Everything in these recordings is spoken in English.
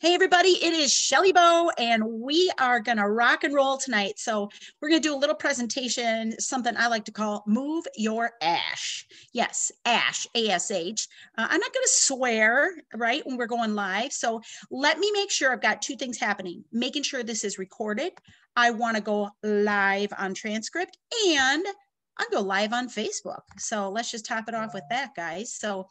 Hey everybody, it is Shelly Bowe and we are going to rock and roll tonight. So we're going to do a little presentation, something I like to call Move Your Ash. Yes, Ash, A-S-H. I'm not going to swear, right, when we're going live. So let me make sure I've got two things happening. Making sure this is recorded. I want to go live on transcript and I'll go live on Facebook. So let's just top it off with that, guys. So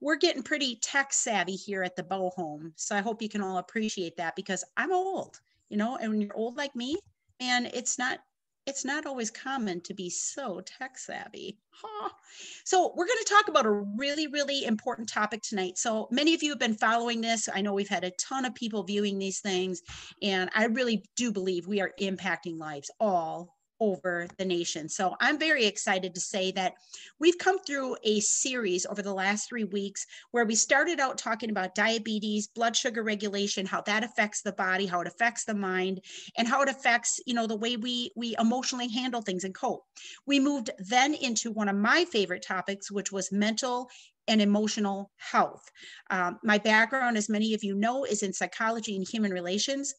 we're getting pretty tech savvy here at the Bowe home. So I hope you can all appreciate that because I'm old, and when you're old like me, man, it's not always common to be so tech savvy. Huh. So we're going to talk about a really, really important topic tonight. So many of you have been following this. I know we've had a ton of people viewing these things, and I really do believe we are impacting lives all over the nation. So I'm very excited to say that we've come through a series over the last 3 weeks where we started out talking about diabetes, blood sugar regulation, how that affects the body, how it affects the mind, and how it affects, the way we emotionally handle things and cope. We moved then into one of my favorite topics, which was mental and emotional health. My background, as many of you know, is in psychology and human relations.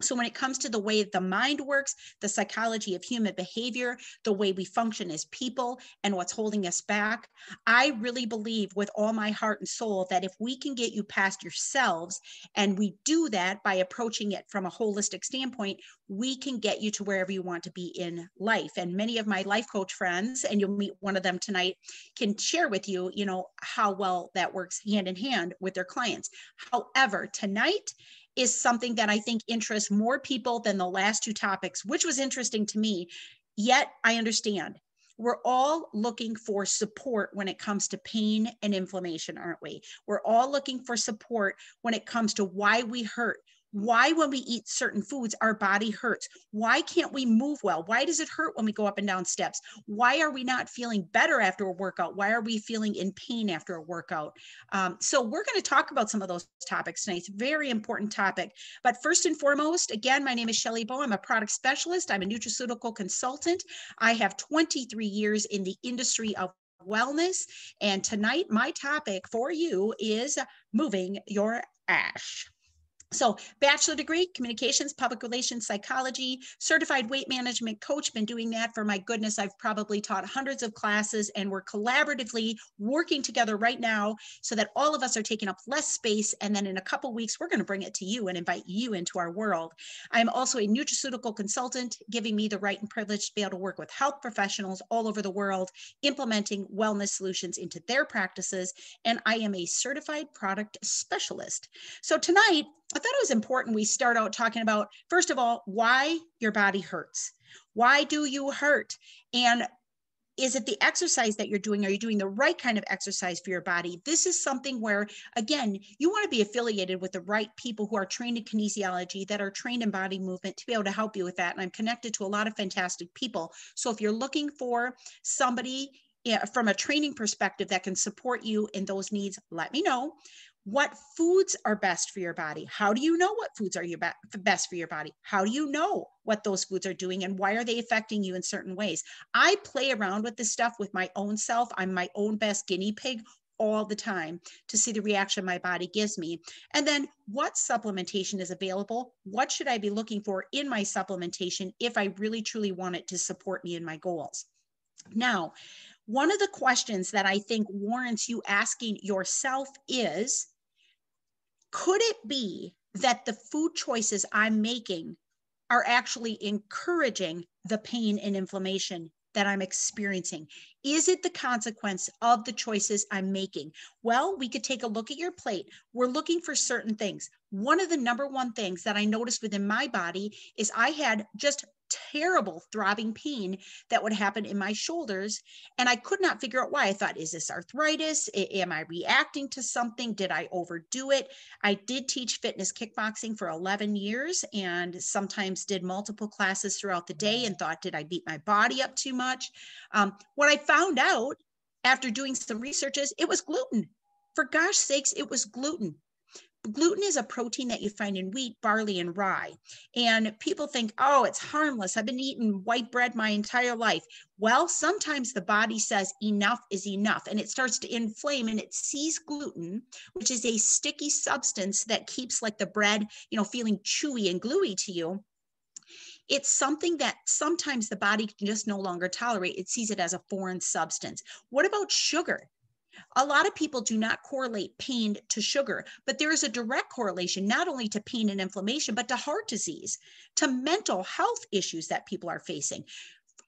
So when it comes to the way the mind works, the psychology of human behavior, the way we function as people, and what's holding us back, I really believe with all my heart and soul that if we can get you past yourselves, and we do that by approaching it from a holistic standpoint, we can get you to wherever you want to be in life. And many of my life coach friends, and you'll meet one of them tonight, can share with you, how well that works hand in hand with their clients. However, tonight is something that I think interests more people than the last two topics, which was interesting to me. Yet I understand we're all looking for support when it comes to pain and inflammation, aren't we? We're all looking for support when it comes to why we hurt. Why, when we eat certain foods, our body hurts? Why can't we move well? Why does it hurt when we go up and down steps? Why are we not feeling better after a workout? Why are we feeling in pain after a workout? So we're going to talk about some of those topics tonight. It's a very important topic. But first and foremost, again, my name is Shelly Bowe. I'm a product specialist. I'm a nutraceutical consultant. I have 23 years in the industry of wellness. And tonight, my topic for you is moving your ash. So bachelor degree, communications, public relations, psychology, certified weight management coach, been doing that for my goodness. I've probably taught hundreds of classes, and we're collaboratively working together right now so that all of us are taking up less space. And then in a couple of weeks, we're going to bring it to you and invite you into our world. I'm also a nutraceutical consultant, giving me the right and privilege to be able to work with health professionals all over the world, implementing wellness solutions into their practices. And I am a certified product specialist. So tonight, I thought it was important we start out talking about, first of all, why your body hurts. Why do you hurt? And is it the exercise that you're doing? Are you doing the right kind of exercise for your body? This is something where, again, you want to be affiliated with the right people who are trained in kinesiology, that are trained in body movement, to be able to help you with that. And I'm connected to a lot of fantastic people. So if you're looking for somebody from a training perspective that can support you in those needs, let me know. What foods are best for your body? How do you know what foods are best for your body? How do you know what those foods are doing and why are they affecting you in certain ways? I play around with this stuff with my own self. I'm my own best guinea pig all the time to see the reaction my body gives me. And then what supplementation is available? What should I be looking for in my supplementation if I really truly want it to support me in my goals? Now, one of the questions that I think warrants you asking yourself is, could it be that the food choices I'm making are actually encouraging the pain and inflammation that I'm experiencing? Is it the consequence of the choices I'm making? Well, we could take a look at your plate. We're looking for certain things. One of the number one things that I noticed within my body is I had just terrible throbbing pain that would happen in my shoulders. And I could not figure out why. I thought, is this arthritis? Am I reacting to something? Did I overdo it? I did teach fitness kickboxing for 11 years and sometimes did multiple classes throughout the day and thought, did I beat my body up too much? What I found out after doing some research is it was gluten. For gosh sakes, it was gluten. Gluten is a protein that you find in wheat, barley, and rye. And people think, oh, it's harmless. I've been eating white bread my entire life. Well, sometimes the body says enough is enough, and it starts to inflame, and it sees gluten, which is a sticky substance that keeps like the bread, feeling chewy and gluey to you. It's something that sometimes the body can just no longer tolerate. It sees it as a foreign substance. What about sugar? A lot of people do not correlate pain to sugar, but there is a direct correlation not only to pain and inflammation, but to heart disease, to mental health issues that people are facing.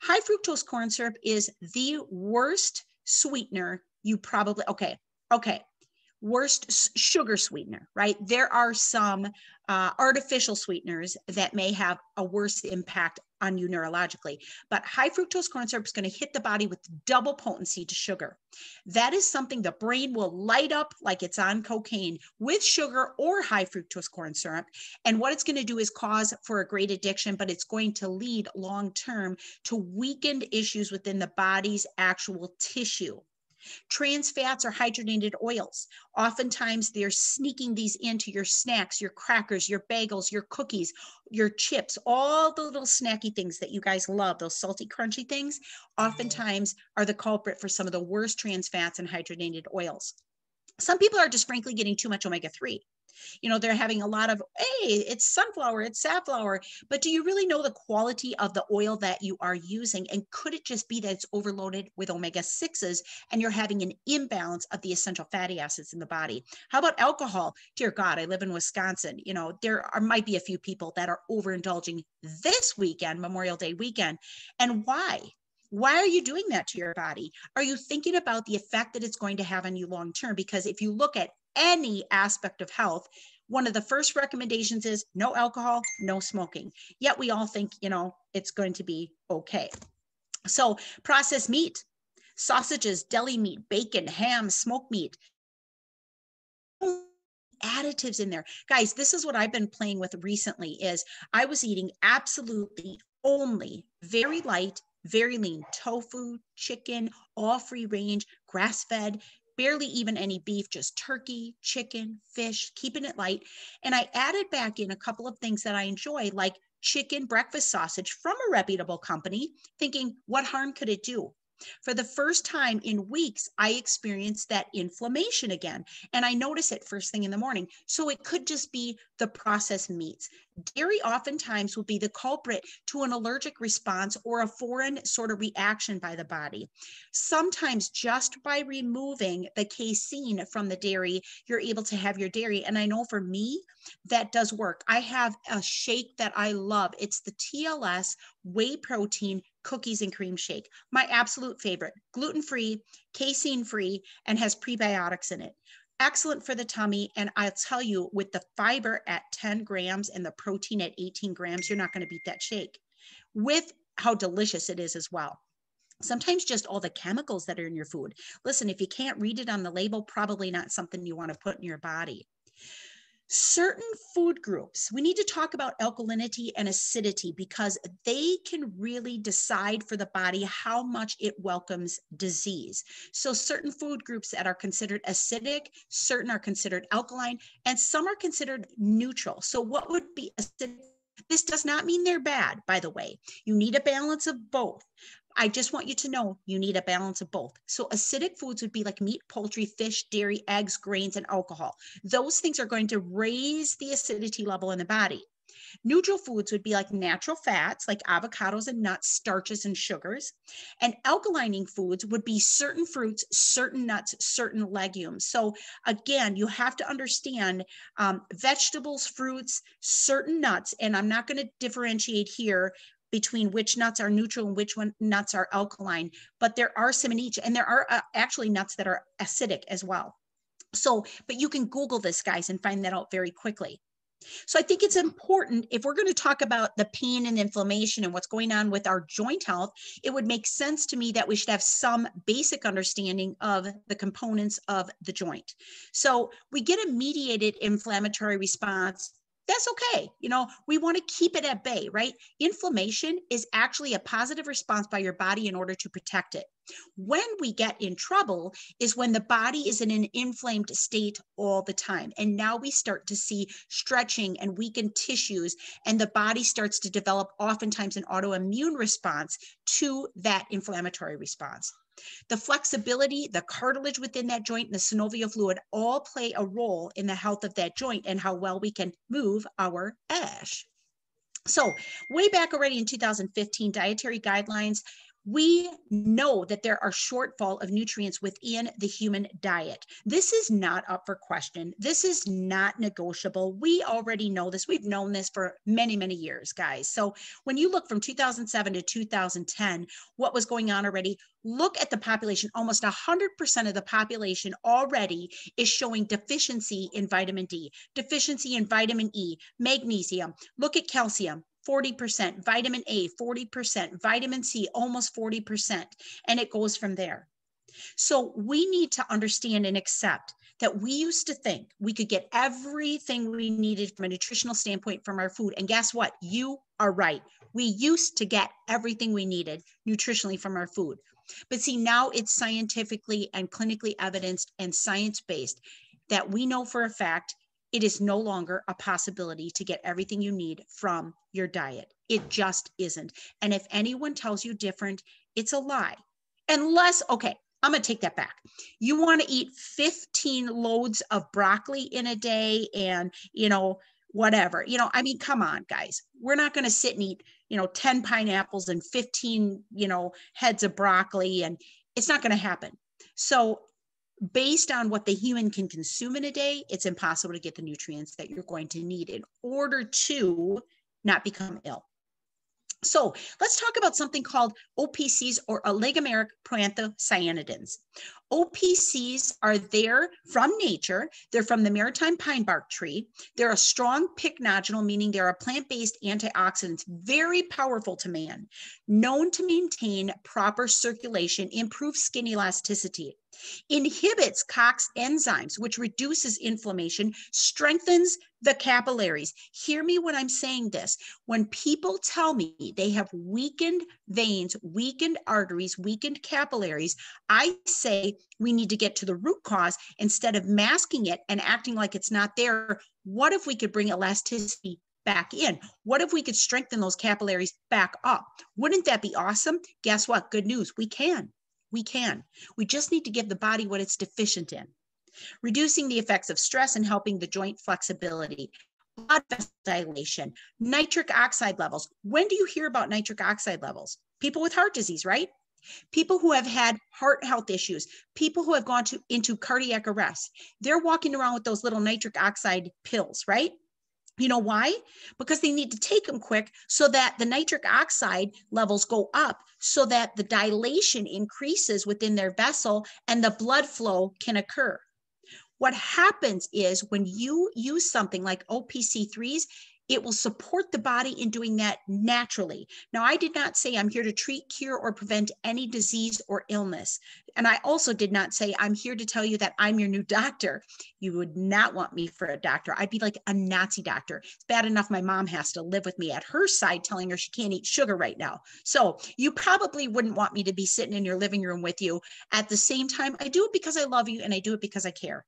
High fructose corn syrup is the worst sweetener you probably, okay. Worst sugar sweetener, right? There are some artificial sweeteners that may have a worse impact on you neurologically, but high fructose corn syrup is going to hit the body with double potency to sugar. That is something the brain will light up like it's on cocaine with sugar or high fructose corn syrup. And what it's going to do is cause for a great addiction, but it's going to lead long-term to weakened issues within the body's actual tissue. Trans fats are hydrogenated oils. Oftentimes they're sneaking these into your snacks, your crackers, your bagels, your cookies, your chips, all the little snacky things that you guys love, those salty, crunchy things, oftentimes are the culprit for some of the worst trans fats and hydrogenated oils. Some people are just frankly getting too much omega-3. They're having a lot of, hey, it's sunflower, it's safflower, but do you really know the quality of the oil that you are using? And could it just be that it's overloaded with omega-6s and you're having an imbalance of the essential fatty acids in the body? How about alcohol? Dear God, I live in Wisconsin. Might be a few people that are overindulging this weekend, Memorial Day weekend. And why? Why are you doing that to your body? Are you thinking about the effect that it's going to have on you long term? Because if you look at any aspect of health, one of the first recommendations is no alcohol, no smoking. Yet we all think, it's going to be okay. So processed meat, sausages, deli meat, bacon, ham, smoked meat, additives in there. Guys, this is what I've been playing with recently is I was eating absolutely only very light, very lean tofu, chicken, all free range, grass-fed, barely even any beef, just turkey, chicken, fish, keeping it light. And I added back in a couple of things that I enjoy, like chicken breakfast sausage from a reputable company, thinking, what harm could it do? For the first time in weeks, I experienced that inflammation again. And I notice it first thing in the morning. So it could just be the processed meats. Dairy oftentimes will be the culprit to an allergic response or a foreign sort of reaction by the body. Sometimes just by removing the casein from the dairy, you're able to have your dairy. And I know for me, that does work. I have a shake that I love. It's the TLS whey protein cookies and cream shake. My absolute favorite, gluten-free, casein-free, and has prebiotics in it. Excellent for the tummy. And I'll tell you, with the fiber at 10 grams and the protein at 18 grams, you're not going to beat that shake with how delicious it is as well. Sometimes just all the chemicals that are in your food. Listen, if you can't read it on the label, probably not something you want to put in your body. Certain food groups, we need to talk about alkalinity and acidity because they can really decide for the body how much it welcomes disease. So certain food groups that are considered acidic, certain are considered alkaline, and some are considered neutral. So what would be acidic? This does not mean they're bad, by the way. You need a balance of both. I just want you to know you need a balance of both. So acidic foods would be like meat, poultry, fish, dairy, eggs, grains, and alcohol. Those things are going to raise the acidity level in the body. Neutral foods would be like natural fats, like avocados and nuts, starches and sugars. And alkalining foods would be certain fruits, certain nuts, certain legumes. So again, you have to understand vegetables, fruits, certain nuts, and I'm not going to differentiate here between which nuts are neutral and which nuts are alkaline, but there are some in each, and there are actually nuts that are acidic as well. So, but you can Google this, guys, and find that out very quickly. So I think it's important, if we're going to talk about the pain and inflammation and what's going on with our joint health, it would make sense to me that we should have some basic understanding of the components of the joint. So we get a mediated inflammatory response. That's okay. We want to keep it at bay, right? Inflammation is actually a positive response by your body in order to protect it. When we get in trouble is when the body is in an inflamed state all the time. And now we start to see stretching and weakened tissues, and the body starts to develop oftentimes an autoimmune response to that inflammatory response. The flexibility, the cartilage within that joint, and the synovial fluid all play a role in the health of that joint and how well we can move our ash. So way back already in 2015, dietary guidelines, we know that there are shortfall of nutrients within the human diet. This is not up for question. This is not negotiable. We already know this. We've known this for many, many years, guys. So when you look from 2007 to 2010, what was going on already, look at the population. Almost 100% of the population already is showing deficiency in vitamin D, deficiency in vitamin E, magnesium. Look at calcium. 40%, vitamin A, 40%, vitamin C, almost 40%, and it goes from there. So we need to understand and accept that we used to think we could get everything we needed from a nutritional standpoint from our food. And guess what? You are right. We used to get everything we needed nutritionally from our food. But see, now it's scientifically and clinically evidenced and science-based that we know for a fact it is no longer a possibility to get everything you need from your diet. It just isn't. And if anyone tells you different, it's a lie. Unless, okay, I'm going to take that back. You want to eat 15 loads of broccoli in a day and, whatever, I mean, come on, guys. We're not going to sit and eat, 10 pineapples and 15, heads of broccoli, and it's not going to happen. So based on what the human can consume in a day, it's impossible to get the nutrients that you're going to need in order to not become ill. So let's talk about something called OPCs, or oligomeric proanthocyanidins. OPCs are there from nature. They're from the maritime pine bark tree. They're a strong pycnogenol, meaning they're a plant-based antioxidant, very powerful to man, known to maintain proper circulation, improve skin elasticity, inhibits COX enzymes, which reduces inflammation, strengthens the capillaries. Hear me when I'm saying this. When people tell me they have weakened veins, weakened arteries, weakened capillaries, I say we need to get to the root cause instead of masking it and acting like it's not there. What if we could bring elasticity back in? What if we could strengthen those capillaries back up? Wouldn't that be awesome? Guess what? Good news. We can. We can. We just need to give the body what it's deficient in. Reducing the effects of stress and helping the joint flexibility, blood vessel dilation, nitric oxide levels. When do you hear about nitric oxide levels? People with heart disease, right? People who have had heart health issues, people who have gone into cardiac arrest. They're walking around with those little nitric oxide pills, right? You know why? Because they need to take them quick so that the nitric oxide levels go up so that the dilation increases within their vessel and the blood flow can occur. What happens is when you use something like OPC3s, it will support the body in doing that naturally. Now, I did not say I'm here to treat, cure, or prevent any disease or illness. And I also did not say I'm here to tell you that I'm your new doctor. You would not want me for a doctor. I'd be like a Nazi doctor. It's bad enough my mom has to live with me at her side telling her she can't eat sugar right now. So you probably wouldn't want me to be sitting in your living room with you. At the same time, I do it because I love you and I do it because I care.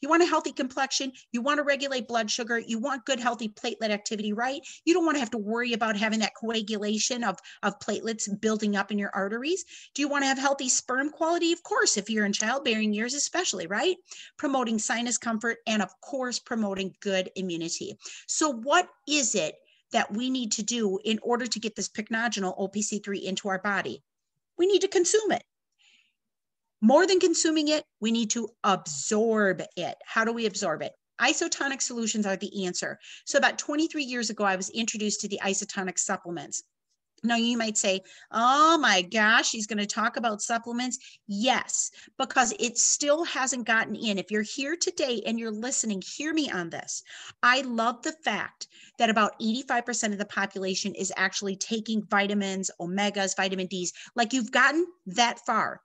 You want a healthy complexion. You want to regulate blood sugar. You want good, healthy platelet activity, right? You don't want to have to worry about having that coagulation of platelets building up in your arteries. Do you want to have healthy sperm quality? Of course, if you're in childbearing years, especially, right? Promoting sinus comfort and, of course, promoting good immunity. So what is it that we need to do in order to get this pycnogenol OPC3 into our body? We need to consume it. More than consuming it, we need to absorb it. How do we absorb it? Isotonic solutions are the answer. So about 23 years ago, I was introduced to the isotonic supplements. Now you might say, oh my gosh, she's going to talk about supplements. Yes, because it still hasn't gotten in. If you're here today and you're listening, hear me on this. I love the fact that about 85% of the population is actually taking vitamins, omegas, vitamin Ds, like you've gotten that far.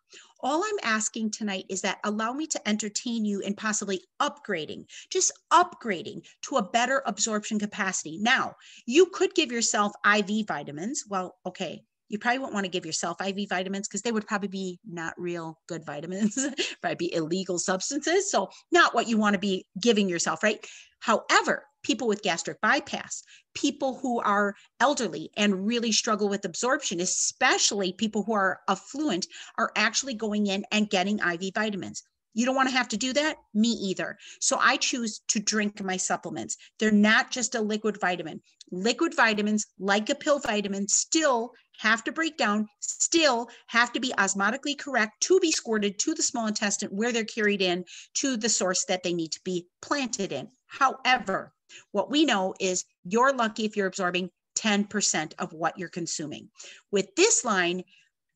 All I'm asking tonight is that allow me to entertain you in possibly upgrading, just upgrading to a better absorption capacity. Now, you could give yourself IV vitamins. Well, okay, You probably won't want to give yourself IV vitamins because they would probably be not real good vitamins, probably be illegal substances. So not what you want to be giving yourself, right? However, people with gastric bypass, people who are elderly and really struggle with absorption, especially people who are affluent, are actually going in and getting IV vitamins. You don't want to have to do that? Me either. So I choose to drink my supplements. They're not just a liquid vitamin. Liquid vitamins, like a pill vitamin, still have to break down, still have to be osmotically correct to be squirted to the small intestine where they're carried in to the source that they need to be planted in. However, what we know is you're lucky if you're absorbing 10% of what you're consuming. With this line,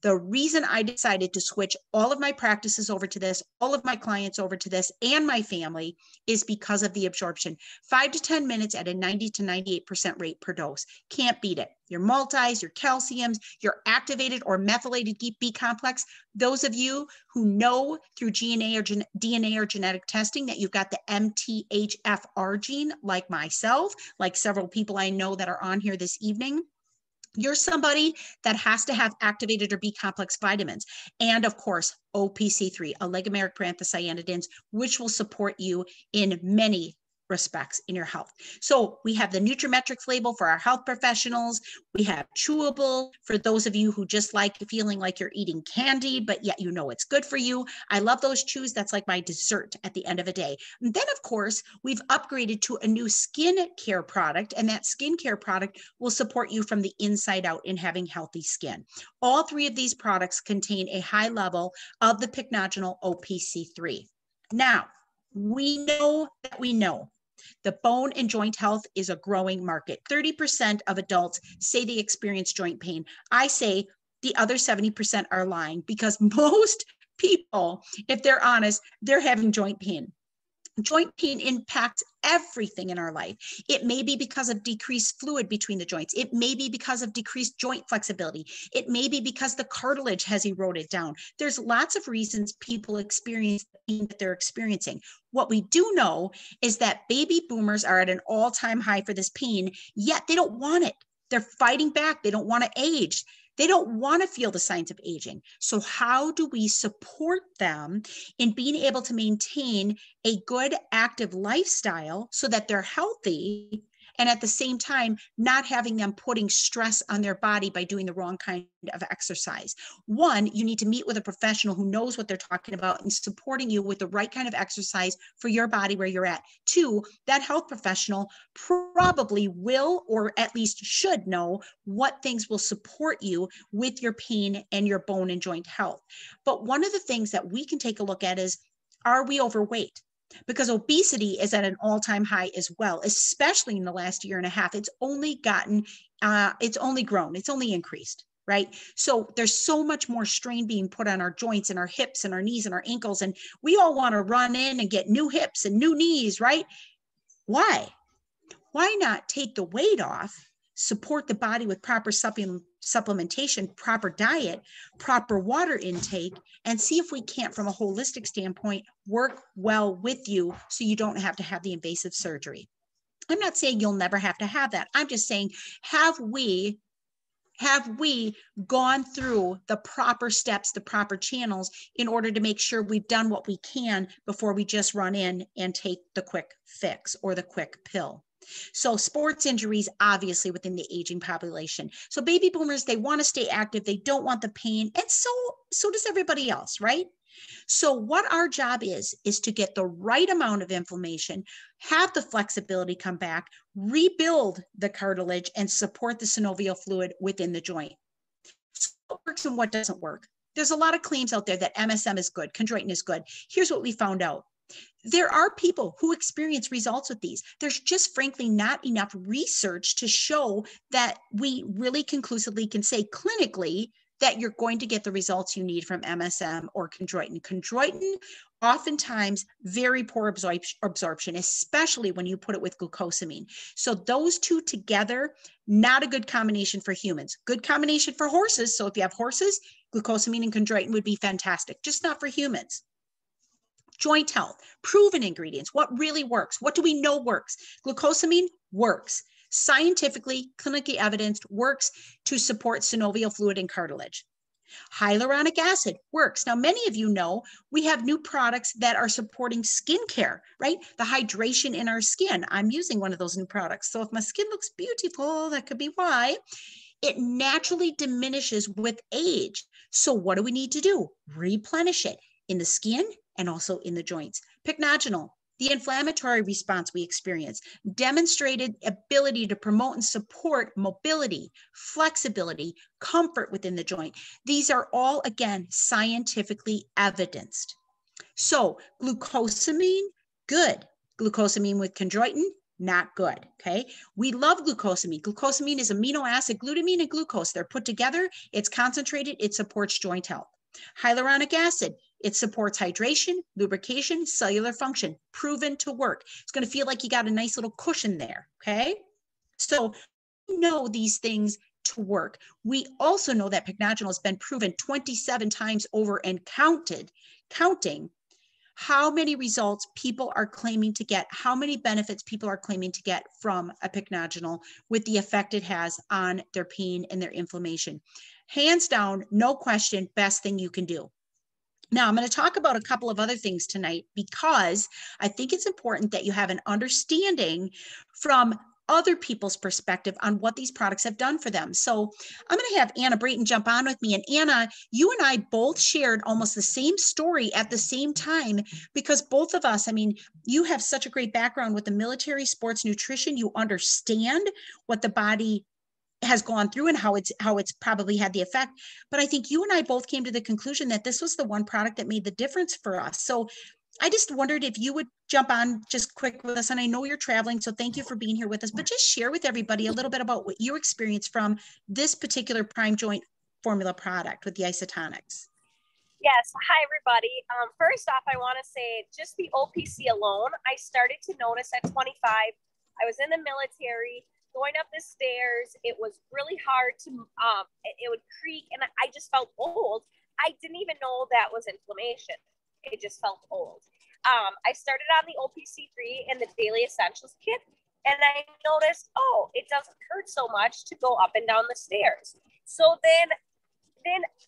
the reason I decided to switch all of my practices over to this, all of my clients over to this, and my family is because of the absorption. 5 to 10 minutes at a 90 to 98% rate per dose. Can't beat it. Your multis, your calciums, your activated or methylated B complex. Those of you who know through DNA or genetic testing that you've got the MTHFR gene, like myself, like several people I know that are on here this evening, you're somebody that has to have activated or B complex vitamins. And of course, OPC3, oligomeric proanthocyanidins, which will support you in many respects in your health. So we have the Nutrimetrics label for our health professionals. We have chewable for those of you who just like feeling like you're eating candy, but yet you know it's good for you. I love those chews. That's like my dessert at the end of a day. And then of course, we've upgraded to a new skin care product, and that skin care product will support you from the inside out in having healthy skin. All three of these products contain a high level of the pycnogenol OPC3. Now, we know the bone and joint health is a growing market. 30% of adults say they experience joint pain. I say the other 70% are lying because most people, if they're honest, they're having joint pain. Joint pain impacts everything in our life. It may be because of decreased fluid between the joints. It may be because of decreased joint flexibility. It may be because the cartilage has eroded down. There's lots of reasons people experience the pain that they're experiencing. What we do know is that baby boomers are at an all-time high for this pain, yet they don't want it. They're fighting back. They don't want to age. They don't want to feel the signs of aging. So how do we support them in being able to maintain a good active lifestyle so that they're healthy and at the same time not having them putting stress on their body by doing the wrong kind of exercise? One, you need to meet with a professional who knows what they're talking about and supporting you with the right kind of exercise for your body where you're at. Two, that health professional probably will, or at least should know, what things will support you with your pain and your bone and joint health. But one of the things that we can take a look at is, are we overweight? Because obesity is at an all-time high as well, especially in the last year and a half. It's only grown, it's only increased, right? So there's so much more strain being put on our joints and our hips and our knees and our ankles. And we all want to run in and get new hips and new knees, right? Why? Why not take the weight off, support the body with proper supplementation, proper diet, proper water intake, and see if we can't, from a holistic standpoint, work well with you so you don't have to have the invasive surgery. I'm not saying you'll never have to have that. I'm just saying, have we gone through the proper steps, the proper channels in order to make sure we've done what we can before we just run in and take the quick fix or the quick pill? So sports injuries, obviously within the aging population. So baby boomers, they want to stay active. They don't want the pain. And so does everybody else, right? So what our job is to get the right amount of inflammation, have the flexibility come back, rebuild the cartilage, and support the synovial fluid within the joint. So what works and what doesn't work? There's a lot of claims out there that MSM is good, chondroitin is good. Here's what we found out. There are people who experience results with these. There's just frankly not enough research to show that we really conclusively can say clinically that you're going to get the results you need from MSM or chondroitin. Chondroitin, oftentimes very poor absorption, especially when you put it with glucosamine. So those two together, not a good combination for humans. Good combination for horses. So if you have horses, glucosamine and chondroitin would be fantastic, just not for humans. Joint health, proven ingredients. What really works? What do we know works? Glucosamine works. Scientifically, clinically evidenced, works to support synovial fluid and cartilage. Hyaluronic acid works. Now, many of you know we have new products that are supporting skincare, right? The hydration in our skin. I'm using one of those new products. So if my skin looks beautiful, that could be why. It naturally diminishes with age. So what do we need to do? Replenish it in the skin and also in the joints. Pycnogenol, the inflammatory response we experience, demonstrated ability to promote and support mobility, flexibility, comfort within the joint. These are all, again, scientifically evidenced. So glucosamine, good. Glucosamine with chondroitin, not good, okay? We love glucosamine. Glucosamine is amino acid, glutamine and glucose. They're put together, it's concentrated, it supports joint health. Hyaluronic acid, it supports hydration, lubrication, cellular function, proven to work. It's going to feel like you got a nice little cushion there, okay? So we know these things to work. We also know that pycnogenol has been proven 27 times over and counting how many results people are claiming to get, how many benefits people are claiming to get from a pycnogenol with the effect it has on their pain and their inflammation. Hands down, no question, best thing you can do. Now, I'm going to talk about a couple of other things tonight because I think it's important that you have an understanding from other people's perspective on what these products have done for them. So I'm going to have Anna Brayton jump on with me. And Anna, you and I both shared almost the same story at the same time, because both of us, I mean, you have such a great background with the military sports nutrition. You understand what the body has gone through and how it's probably had the effect. But I think you and I both came to the conclusion that this was the one product that made the difference for us. So I just wondered if you would jump on just quick with us. And I know you're traveling, so thank you for being here with us, but just share with everybody a little bit about what you experienced from this particular Prime Joint formula product with the Isotonics. Yes. Hi, everybody. First off, I want to say just the OPC alone, I started to notice at 25. I was in the military, going up the stairs. It was really hard to, it would creak, and I just felt old. I didn't even know that was inflammation. It just felt old. I started on the OPC3 and the Daily Essentials kit, and I noticed, oh, it doesn't hurt so much to go up and down the stairs. So then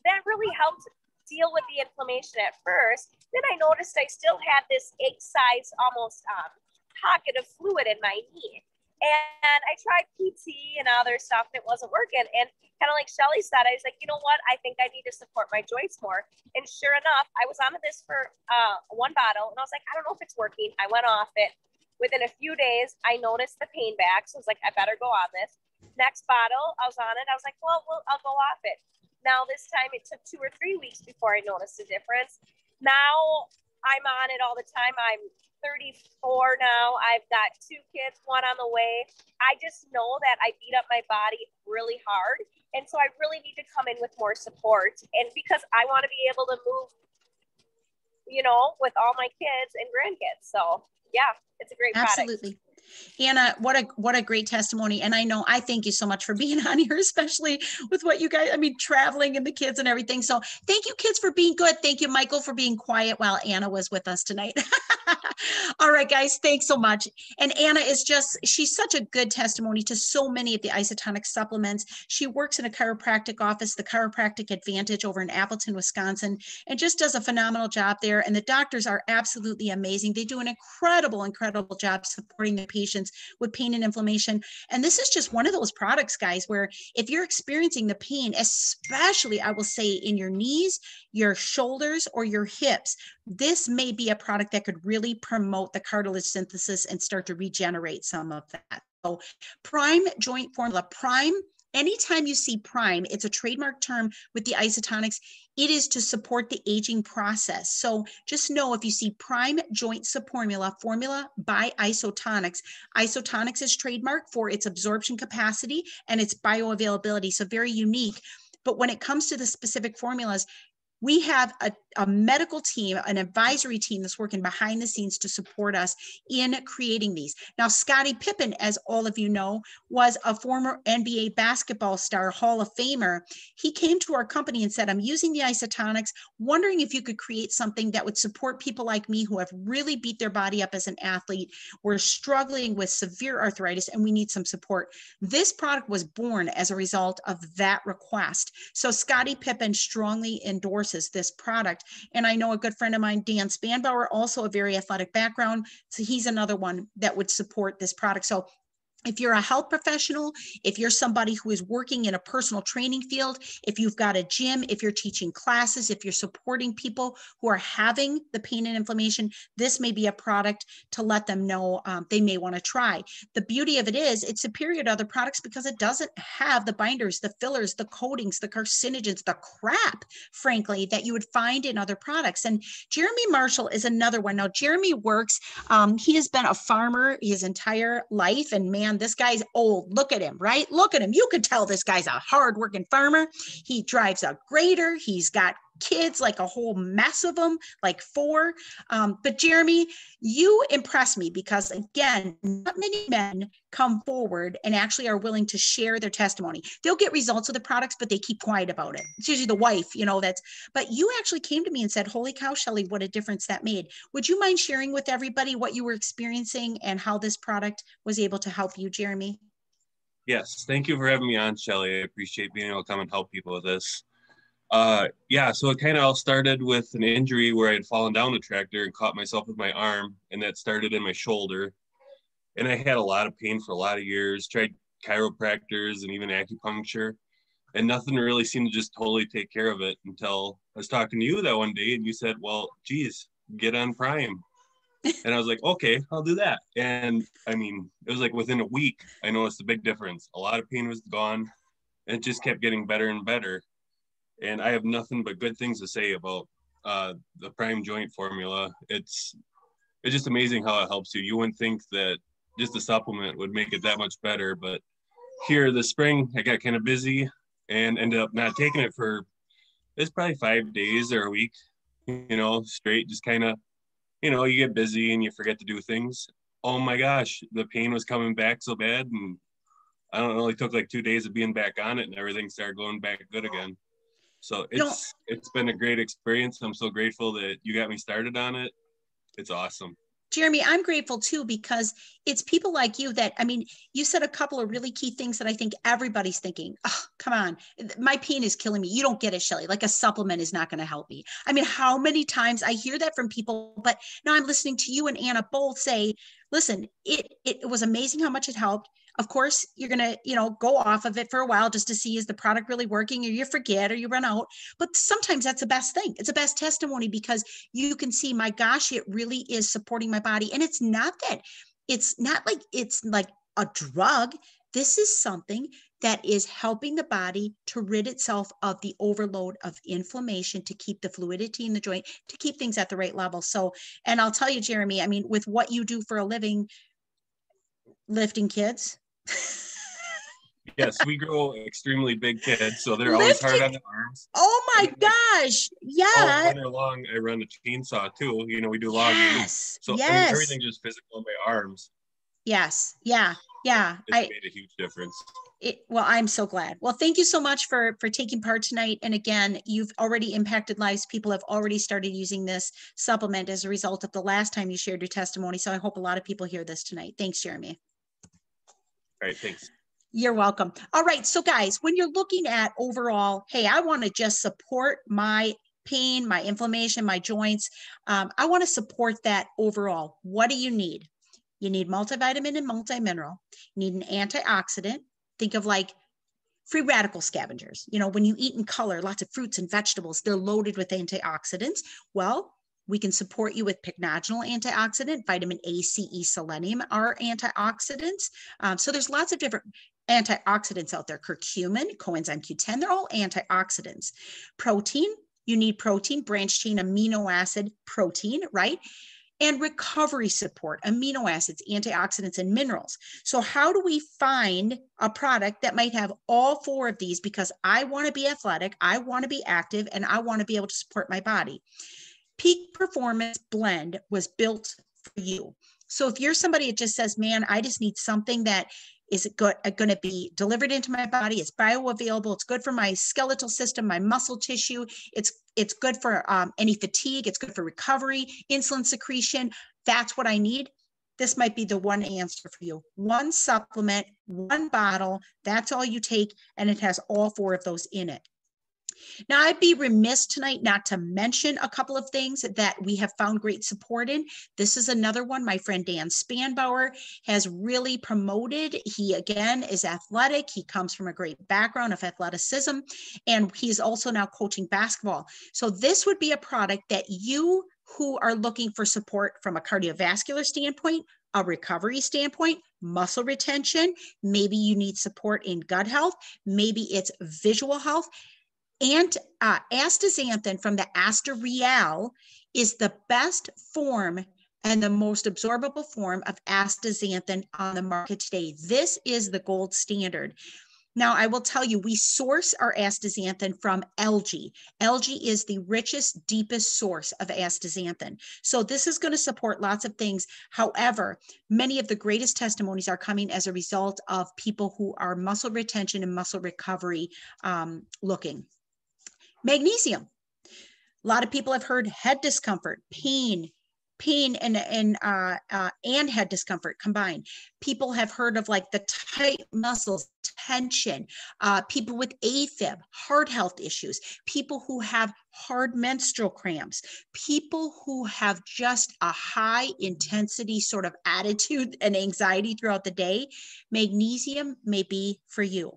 that really helped deal with the inflammation at first. Then I noticed I still had this egg-sized almost pocket of fluid in my knee. And I tried PT and other stuff, and it wasn't working. And kind of like Shelly said, I was like, you know what? I think I need to support my joints more. And sure enough, I was on this for one bottle, and I was like, I don't know if it's working. I went off it. Within a few days, I noticed the pain back. So I was like, I better go on this. Next bottle, I was on it. I was like, well, I'll go off it. Now this time it took 2 or 3 weeks before I noticed a difference. Now I'm on it all the time. I'm 34 now. I've got 2 kids, 1 on the way. I just know that I beat up my body really hard. And so I really need to come in with more support. And because I want to be able to move, you know, with all my kids and grandkids. So yeah, it's a great product. Absolutely. Anna, what a great testimony. And I thank you so much for being on here, especially with what you guys, I mean, traveling and the kids and everything. So thank you, kids, for being good. Thank you, Michael, for being quiet while Anna was with us tonight. All right, guys, thanks so much. And Anna is she's such a good testimony to so many of the isotonic supplements. She works in a chiropractic office, the Chiropractic Advantage over in Appleton, Wisconsin, and just does a phenomenal job there. And the doctors are absolutely amazing. They do an incredible job supporting the patients with pain and inflammation. And this is just one of those products, guys, where if you're experiencing the pain, especially I will say in your knees, your shoulders, or your hips, this may be a product that could really promote the cartilage synthesis and start to regenerate some of that. So Prime Joint Formula, Prime, anytime you see Prime, it's a trademark term with the Isotonics. It is to support the aging process. So just know if you see Prime Joint Formula by Isotonics, Isotonics is trademark for its absorption capacity and its bioavailability. So very unique. But when it comes to the specific formulas, We have a medical team, an advisory team that's working behind the scenes to support us in creating these. Now, Scottie Pippen, as all of you know, was a former NBA basketball star, Hall of Famer. He came to our company and said, I'm using the isotonics, wondering if you could create something that would support people like me who have really beat their body up as an athlete. We're struggling with severe arthritis and we need some support. This product was born as a result of that request. So Scottie Pippen strongly endorses this product. And I know a good friend of mine, Dan Spanbauer, also a very athletic background. So he's another one that would support this product. So if you're a health professional, if you're somebody who is working in a personal training field, if you've got a gym, if you're teaching classes, if you're supporting people who are having the pain and inflammation, this may be a product to let them know they may want to try. The beauty of it is it's superior to other products because it doesn't have the binders, the fillers, the coatings, the carcinogens, the crap, frankly, that you would find in other products. And Jeremy Marshall is another one. Now, Jeremy works, he has been a farmer his entire life, and man, this guy's old. Look at him, right? Look at him. You could tell this guy's a hardworking farmer. He drives a grader. He's got kids, like a whole mess of them, like 4. But Jeremy, you impress me because, again, not many men come forward and actually are willing to share their testimony. They'll get results of the products, but they keep quiet about it. It's usually the wife, but you actually came to me and said, holy cow, Shelly, what a difference that made. Would you mind sharing with everybody what you were experiencing and how this product was able to help you, Jeremy? Yes, thank you for having me on, Shelly. I appreciate being able to come and help people with this. So it kind of all started with an injury where I had fallen down the tractor and caught myself with my arm, and that started in my shoulder. And I had a lot of pain for a lot of years, tried chiropractors and even acupuncture, and nothing really seemed to just totally take care of it until I was talking to you that one day and you said, well, geez, get on Prime. And I was like, okay, I'll do that. And I mean, it was like within a week, I noticed a big difference. A lot of pain was gone, and it just kept getting better and better. And I have nothing but good things to say about the Prime Joint formula. It's just amazing how it helps you. You wouldn't think that just a supplement would make it that much better, but here this spring, I got kind of busy and ended up not taking it for, it's probably 5 days or a week, straight, just kind of, you get busy and you forget to do things. Oh my gosh, the pain was coming back so bad. And I don't know, it took like 2 days of being back on it and everything started going back good again. So it's been a great experience. I'm so grateful that you got me started on it. It's awesome. Jeremy, I'm grateful too, because it's people like you that, you said a couple of really key things that I think everybody's thinking, oh, come on, my pain is killing me. You don't get it, Shelly. Like a supplement is not going to help me. How many times I hear that from people, but now I'm listening to you and Anna both say, listen, it was amazing how much it helped. Of course, you're going to, go off of it for a while just to see, is the product really working, or you forget or you run out. But sometimes that's the best thing. It's the best testimony because you can see, my gosh, it really is supporting my body. And it's not like a drug. This is something that is helping the body to rid itself of the overload of inflammation, to keep the fluidity in the joint, to keep things at the right level. So, and I'll tell you, Jeremy, with what you do for a living, lifting kids. Yes, we grow extremely big kids, so they're always hard on the arms. Oh my gosh. Yeah. All winter long, I run a chainsaw too. We do logging. Yes. So yes. Everything just physical in my arms. Yes. Yeah. Yeah. It's made a huge difference. Well, I'm so glad. Well, thank you so much for taking part tonight. And again, you've already impacted lives. People have already started using this supplement as a result of the last time you shared your testimony. So I hope a lot of people hear this tonight. Thanks, Jeremy. All right, thanks. You're welcome. All right. So guys, when you're looking at overall, hey, I want to just support my pain, my inflammation, my joints. I want to support that overall. What do you need? You need multivitamin and multimineral. You need an antioxidant. Think of like free radical scavengers. When you eat in color, lots of fruits and vegetables, they're loaded with antioxidants. Well, we can support you with pycnogenol antioxidant, vitamin A, C, E, selenium are antioxidants. So there's lots of different antioxidants out there. Curcumin, coenzyme Q10, they're all antioxidants. Protein, you need protein, branched chain amino acid protein, right? and recovery support, amino acids, antioxidants, and minerals. So how do we find a product that might have all 4 of these? Because I want to be athletic, I want to be active, and I want to be able to support my body. Peak Performance Blend was built for you. So if you're somebody that just says, man, I just need something that is going to be delivered into my body, it's bioavailable, it's good for my skeletal system, my muscle tissue, it's good for any fatigue, it's good for recovery, insulin secretion, that's what I need. This might be the one answer for you. One supplement, one bottle, that's all you take, and it has all 4 of those in it. Now, I'd be remiss tonight not to mention a couple of things that we have found great support in. This is another one my friend Dan Spanbauer has really promoted. He, again, is athletic. He comes from a great background of athleticism, and he's also now coaching basketball. So this would be a product that you who are looking for support from a cardiovascular standpoint, a recovery standpoint, muscle retention, maybe you need support in gut health, maybe it's visual health. And astaxanthin from the Aster Real is the best form and the most absorbable form of astaxanthin on the market today. This is the gold standard. Now, I will tell you, we source our astaxanthin from algae. Algae is the richest, deepest source of astaxanthin. So this is going to support lots of things. However, many of the greatest testimonies are coming as a result of people who are muscle retention and muscle recovery looking. Magnesium. A lot of people have heard head discomfort, pain and head discomfort combined. People have heard of like the tight muscles, tension, people with AFib, heart health issues, people who have hard menstrual cramps, people who have just a high intensity sort of attitude and anxiety throughout the day. Magnesium may be for you.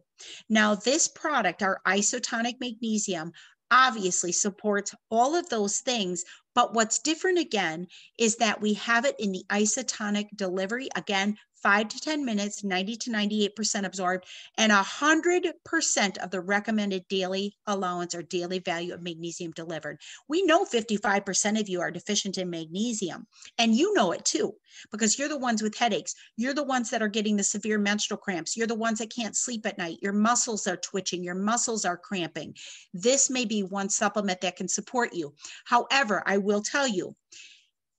Now, this product, our isotonic magnesium, obviously supports all of those things, but what's different again is that we have it in the isotonic delivery, again, 5 to 10 minutes, 90 to 98% absorbed, and 100% of the recommended daily allowance or daily value of magnesium delivered. We know 55% of you are deficient in magnesium, and you know it too, because you're the ones with headaches. You're the ones that are getting the severe menstrual cramps. You're the ones that can't sleep at night. Your muscles are twitching. Your muscles are cramping. This may be one supplement that can support you. However, I will tell you,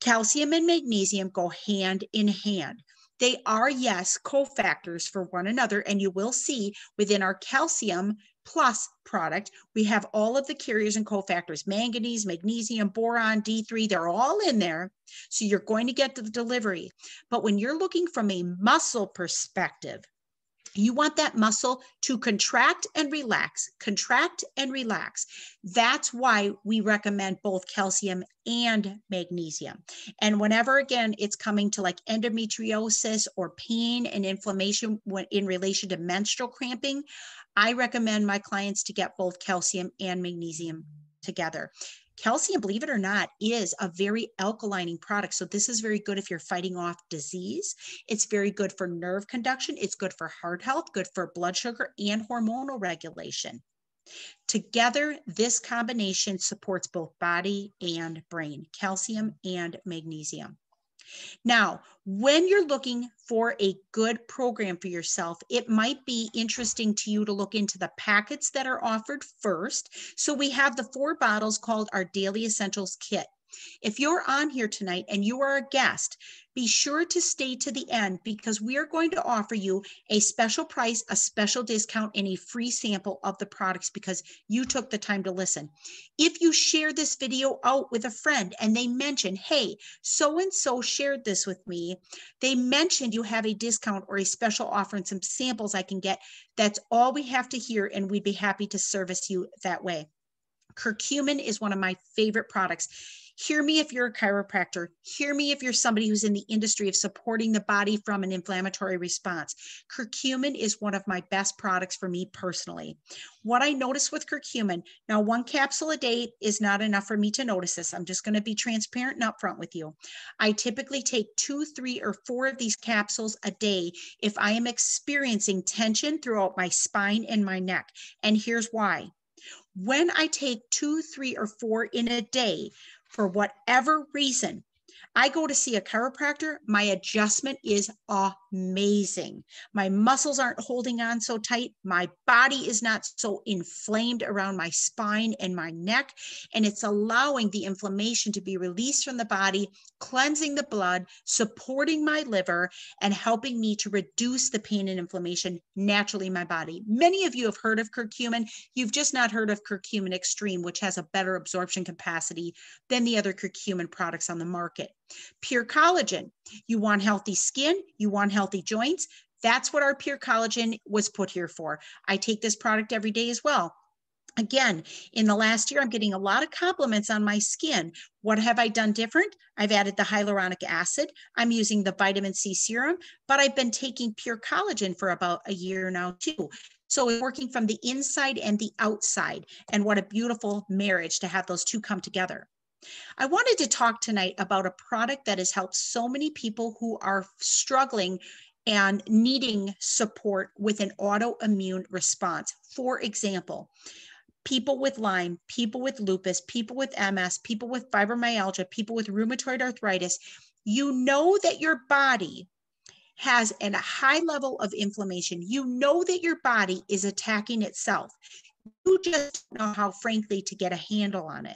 calcium and magnesium go hand in hand. They are, yes, cofactors for one another, and you will see within our Calcium Plus product, we have all of the carriers and cofactors, manganese, magnesium, boron, D3, they're all in there. So you're going to get to the delivery. But when you're looking from a muscle perspective, you want that muscle to contract and relax, contract and relax. That's why we recommend both calcium and magnesium. And whenever, again, it's coming to like endometriosis or pain and inflammation in relation to menstrual cramping, I recommend my clients to get both calcium and magnesium together. Calcium, believe it or not, is a very alkalining product. So this is very good if you're fighting off disease. It's very good for nerve conduction. It's good for heart health, good for blood sugar and hormonal regulation. Together, this combination supports both body and brain, calcium and magnesium. Now, when you're looking for a good program for yourself, it might be interesting to you to look into the packets that are offered first. So we have the 4 bottles called our Daily Essentials Kit. If you're on here tonight and you are a guest, be sure to stay to the end because we are going to offer you a special price, a special discount, and a free sample of the products because you took the time to listen. If you share this video out with a friend and they mention, hey, so-and-so shared this with me, they mentioned you have a discount or a special offer and some samples I can get, that's all we have to hear and we'd be happy to service you that way. Curcumin is one of my favorite products. Hear me if you're a chiropractor. Hear me if you're somebody who's in the industry of supporting the body from an inflammatory response. Curcumin is one of my best products for me personally. What I notice with curcumin, now 1 capsule a day is not enough for me to notice this. I'm just going to be transparent and upfront with you. I typically take 2, 3, or 4 of these capsules a day if I am experiencing tension throughout my spine and my neck. And here's why. When I take 2, 3, or 4 in a day, for whatever reason, I go to see a chiropractor, my adjustment is amazing. My muscles aren't holding on so tight. My body is not so inflamed around my spine and my neck, and it's allowing the inflammation to be released from the body, cleansing the blood, supporting my liver, and helping me to reduce the pain and inflammation naturally in my body. Many of you have heard of curcumin. You've just not heard of curcumin extreme, which has a better absorption capacity than the other curcumin products on the market. Pure collagen. You want healthy skin, you want healthy joints. That's what our Pure Collagen was put here for. I take this product every day as well. Again, in the last year, I'm getting a lot of compliments on my skin. What have I done different? I've added the hyaluronic acid. I'm using the vitamin C serum, but I've been taking Pure Collagen for about a year now too. So it's working from the inside and the outside. And what a beautiful marriage to have those two come together. I wanted to talk tonight about a product that has helped so many people who are struggling and needing support with an autoimmune response. For example, people with Lyme, people with lupus, people with MS, people with fibromyalgia, people with rheumatoid arthritis. You know that your body has a high level of inflammation. You know that your body is attacking itself. You just don't know how, frankly, to get a handle on it.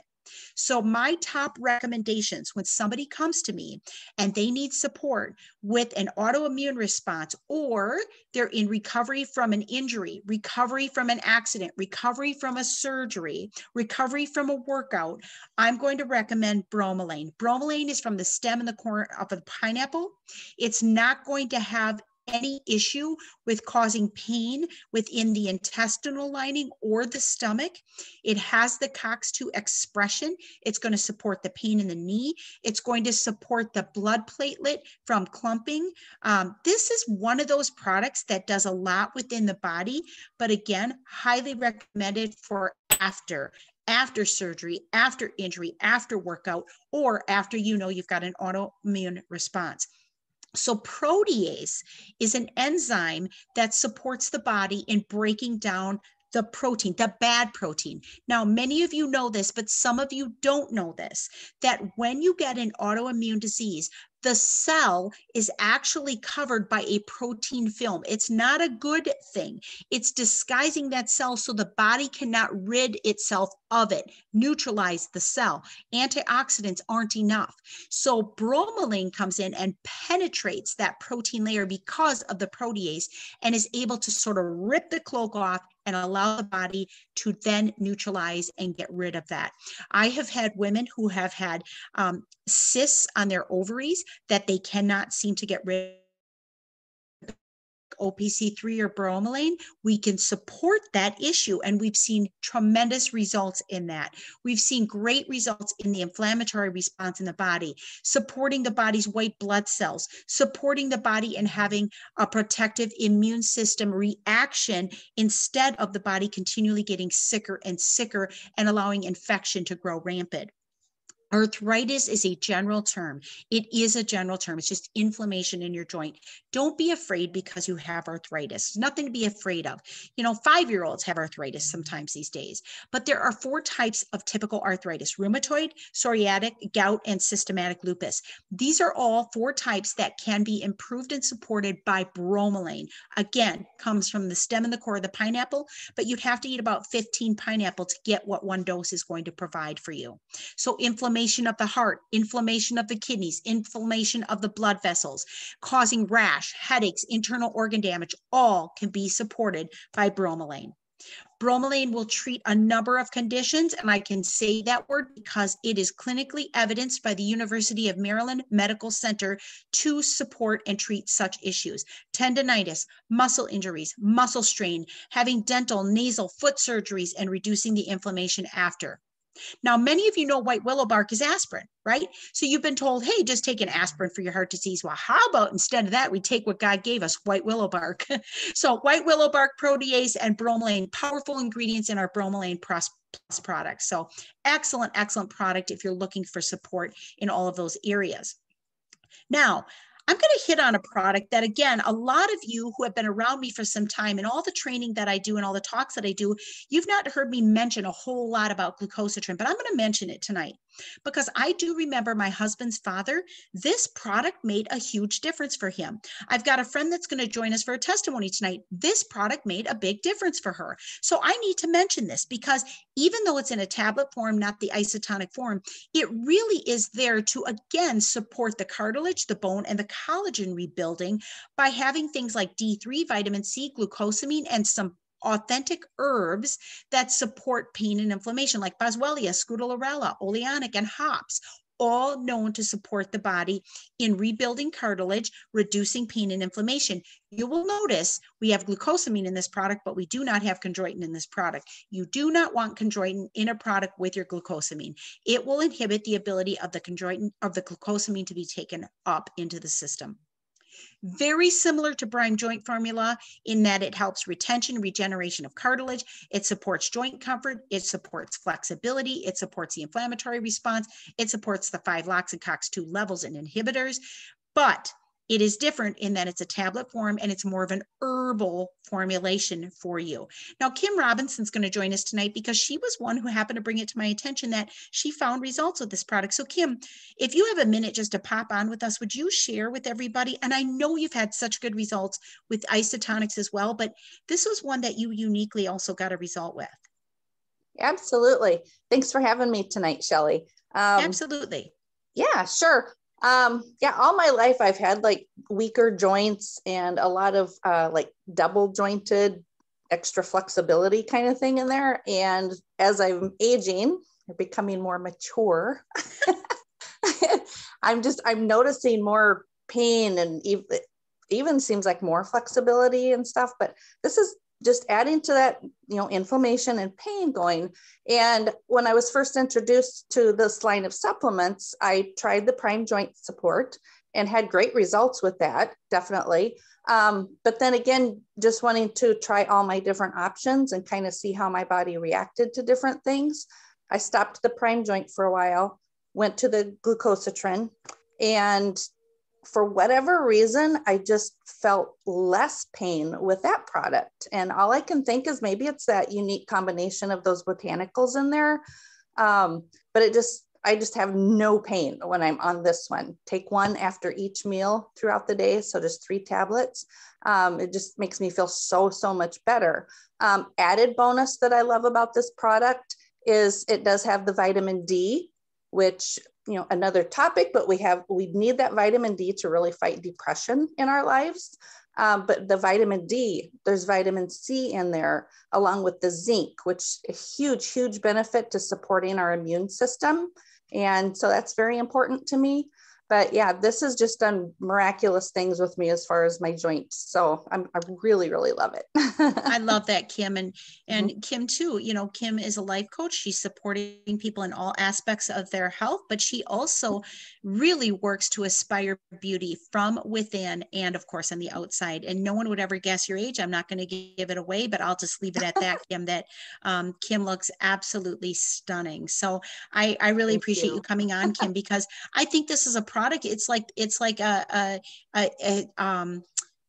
So my top recommendations when somebody comes to me and they need support with an autoimmune response, or they're in recovery from an injury, recovery from an accident, recovery from a surgery, recovery from a workout, I'm going to recommend bromelain. Bromelain is from the stem and the core of a pineapple. It's not going to have any issue with causing pain within the intestinal lining or the stomach. It has the COX-2 expression. It's going to support the pain in the knee. It's going to support the blood platelet from clumping. This is one of those products that does a lot within the body, but again, highly recommended for after surgery, after injury, after workout, or after you've got an autoimmune response. So protease is an enzyme that supports the body in breaking down the protein, the bad protein. Now, many of you know this, but some of you don't know this, that when you get an autoimmune disease, the cell is actually covered by a protein film. It's not a good thing. It's disguising that cell so the body cannot rid itself of it, neutralize the cell. Antioxidants aren't enough. So bromelain comes in and penetrates that protein layer because of the protease and is able to sort of rip the cloak off and allow the body to then neutralize and get rid of that. I have had women who have had cysts on their ovaries that they cannot seem to get rid of. OPC3 or bromelain, we can support that issue. And we've seen tremendous results in that. We've seen great results in the inflammatory response in the body, supporting the body's white blood cells, supporting the body in having a protective immune system reaction instead of the body continually getting sicker and sicker and allowing infection to grow rampant. Arthritis is a general term. It is a general term. It's just inflammation in your joint. Don't be afraid because you have arthritis. Nothing to be afraid of. 5-year-olds have arthritis sometimes these days, but there are 4 types of typical arthritis: rheumatoid, psoriatic, gout, and systematic lupus. These are all 4 types that can be improved and supported by bromelain. Again, comes from the stem and the core of the pineapple, but you'd have to eat about 15 pineapples to get what 1 dose is going to provide for you. So inflammation of the heart, inflammation of the kidneys, inflammation of the blood vessels, causing rash, headaches, internal organ damage, all can be supported by bromelain. Bromelain will treat a number of conditions, and I can say that word because it is clinically evidenced by the University of Maryland Medical Center to support and treat such issues: tendonitis, muscle injuries, muscle strain, having dental, nasal, foot surgeries, and reducing the inflammation after. Now, many of you know white willow bark is aspirin, right? So you've been told, hey, just take an aspirin for your heart disease. Well, how about instead of that, we take what God gave us, white willow bark. So white willow bark, protease, and bromelain, powerful ingredients in our bromelain plus products. So excellent, excellent product if you're looking for support in all of those areas. Now, I'm going to hit on a product that, again, a lot of you who have been around me for some time and all the training that I do and all the talks that I do, you've not heard me mention a whole lot about glucosatrin, but I'm going to mention it tonight. because I do remember my husband's father. This product made a huge difference for him. I've got a friend that's going to join us for a testimony tonight. This product made a big difference for her. So I need to mention this because even though it's in a tablet form, not the isotonic form, it really is there to, again, support the cartilage, the bone, and the collagen rebuilding by having things like D3, vitamin C, glucosamine, and some authentic herbs that support pain and inflammation, like boswellia, scutellaria, oleanic, and hops, all known to support the body in rebuilding cartilage, reducing pain and inflammation. You will notice we have glucosamine in this product, but we do not have chondroitin in this product. You do not want chondroitin in a product with your glucosamine. It will inhibit the ability of the chondroitin, of the glucosamine, to be taken up into the system. Very similar to Prime Joint Formula in that it helps retention, regeneration of cartilage. It supports joint comfort. It supports flexibility. It supports the inflammatory response. It supports the 5-LOX and COX-2 levels and inhibitors. But it is different in that it's a tablet form and it's more of an herbal formulation for you. Now, Kim Robinson's going to join us tonight because she was one who happened to bring it to my attention that she found results with this product. So Kim, if you have a minute just to pop on with us, would you share with everybody? And I know you've had such good results with isotonics as well, but this was one that you uniquely also got a result with. Absolutely. Thanks for having me tonight, Shelly. Absolutely. Yeah, sure. Yeah, all my life I've had like weaker joints and a lot of like double jointed, extra flexibility kind of thing in there. And as I'm aging, or becoming more mature, I'm noticing more pain and even seems like more flexibility and stuff. But this is just adding to that, inflammation and pain going. And when I was first introduced to this line of supplements, I tried the Prime Joint Support and had great results with that, definitely. But then again, just wanting to try all my different options and kind of see how my body reacted to different things. I stopped the Prime Joint for a while, went to the glucosatrin, and for whatever reason, I just felt less pain with that product. And all I can think is maybe it's that unique combination of those botanicals in there. But I just have no pain when I'm on this one. Take one after each meal throughout the day. So just 3 tablets. It just makes me feel so much better. Added bonus that I love about this product is it does have the vitamin D, which, another topic, but we need that vitamin D to really fight depression in our lives. But the vitamin D, there's vitamin C in there, along with the zinc, which is a huge benefit to supporting our immune system. And so that's very important to me. But yeah, this has just done miraculous things with me as far as my joints. So I really love it. I love that, Kim. And Kim too, Kim is a life coach. She's supporting people in all aspects of their health, but she also really works to aspire beauty from within and of course on the outside. And no one would ever guess your age. I'm not going to give it away, but I'll just leave it at that, Kim, that Kim looks absolutely stunning. So I really appreciate you coming on, Kim, because I think this is a product. It's like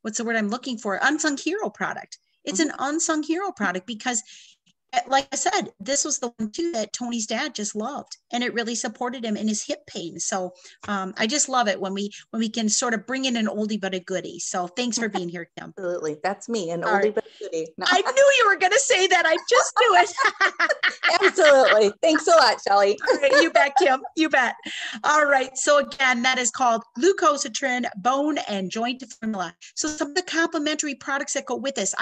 what's the word I'm looking for? Unsung hero product. It's an unsung hero product because, like I said, this was the one too that Tony's dad just loved, and it really supported him in his hip pain. So I just love it when we can sort of bring in an oldie but a goodie. So thanks for being here, Kim. Absolutely, that's me, an oldie but a goodie. No. I knew you were going to say that. I just knew it. Absolutely. Thanks a lot, Shelly. All right, you bet, Kim. You bet. All right. So again, that is called Glucosatrin Bone and Joint Formula. So some of the complementary products that go with this.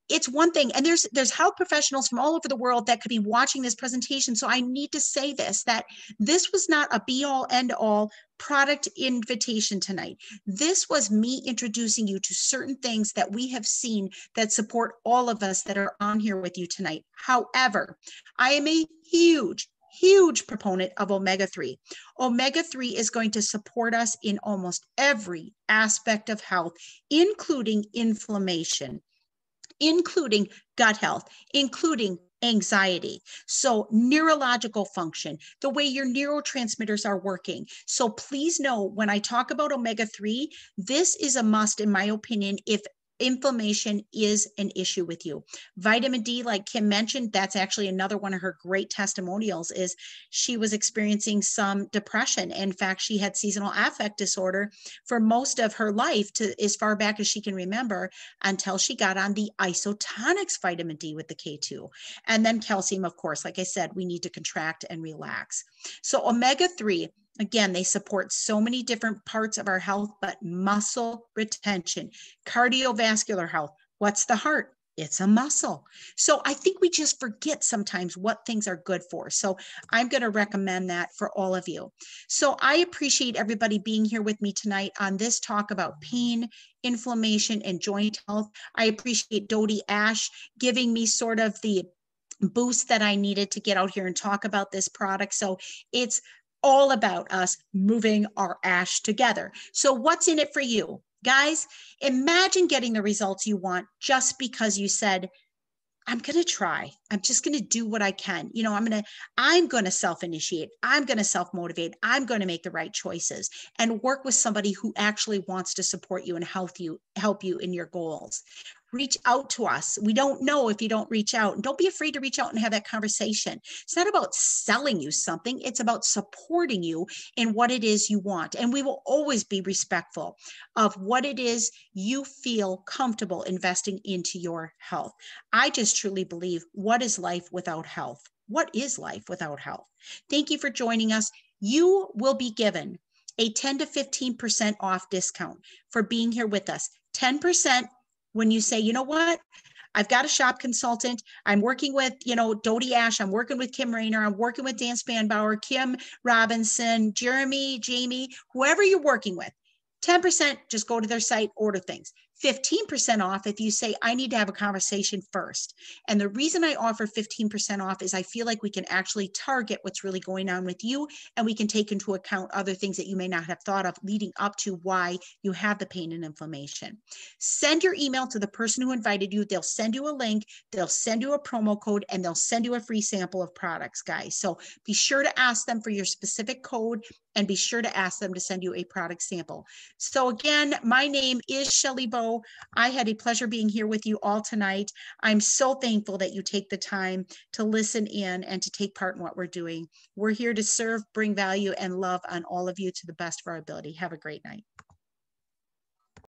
It's one thing, and there's health professionals from all over the world that could be watching this presentation. So I need to say that this was not a be all end all product invitation tonight. This was me introducing you to certain things that we have seen that support all of us that are on here with you tonight. However, I am a huge proponent of omega-3. Omega-3 is going to support us in almost every aspect of health, including inflammation, including gut health, including anxiety. So neurological function, the way your neurotransmitters are working. So please know when I talk about omega-3, this is a must, in my opinion, if inflammation is an issue with you. Vitamin D, like Kim mentioned, that's actually another one of her great testimonials, is she was experiencing some depression. In fact, she had seasonal affect disorder for most of her life, to as far back as she can remember, until she got on the Isotonics vitamin D with the K2. And then calcium, of course, like I said, we need to contract and relax. So omega-3, again, they support so many different parts of our health, but muscle retention, cardiovascular health. What's the heart? It's a muscle. So I think we just forget sometimes what things are good for. So I'm going to recommend that for all of you. So I appreciate everybody being here with me tonight on this talk about pain, inflammation, and joint health. I appreciate Dodie Ash giving me sort of the boost that I needed to get out here and talk about this product. So it's all about us moving our ash together. So what's in it for you? Guys, imagine getting the results you want just because you said, I'm going to try. I'm just going to do what I can. You know, I'm going to self-initiate. I'm going to self-motivate. I'm going to make the right choices and work with somebody who actually wants to support you and help you in your goals. Reach out to us. We don't know if you don't reach out. And don't be afraid to reach out and have that conversation. It's not about selling you something. It's about supporting you in what it is you want. And we will always be respectful of what it is you feel comfortable investing into your health. I just truly believe, what is life without health? What is life without health? Thank you for joining us. You will be given a 10 to 15% off discount for being here with us. 10% when you say, you know what, I've got a shop consultant. I'm working with, Dodie Ash. I'm working with Kim Rainer. I'm working with Dan Spanbauer, Kim Robinson, Jeremy, Jamie, whoever you're working with. 10%, just go to their site, order things. 15% off if you say, I need to have a conversation first. And the reason I offer 15% off is I feel like we can actually target what's really going on with you, and we can take into account other things that you may not have thought of leading up to why you have the pain and inflammation. Send your email to the person who invited you. They'll send you a link, they'll send you a promo code, and they'll send you a free sample of products, guys. So be sure to ask them for your specific code, and be sure to ask them to send you a product sample. So again, my name is Shelly Bowe. I had a pleasure being here with you all tonight. I'm so thankful that you take the time to listen in and to take part in what we're doing. We're here to serve, bring value, and love on all of you to the best of our ability. Have a great night.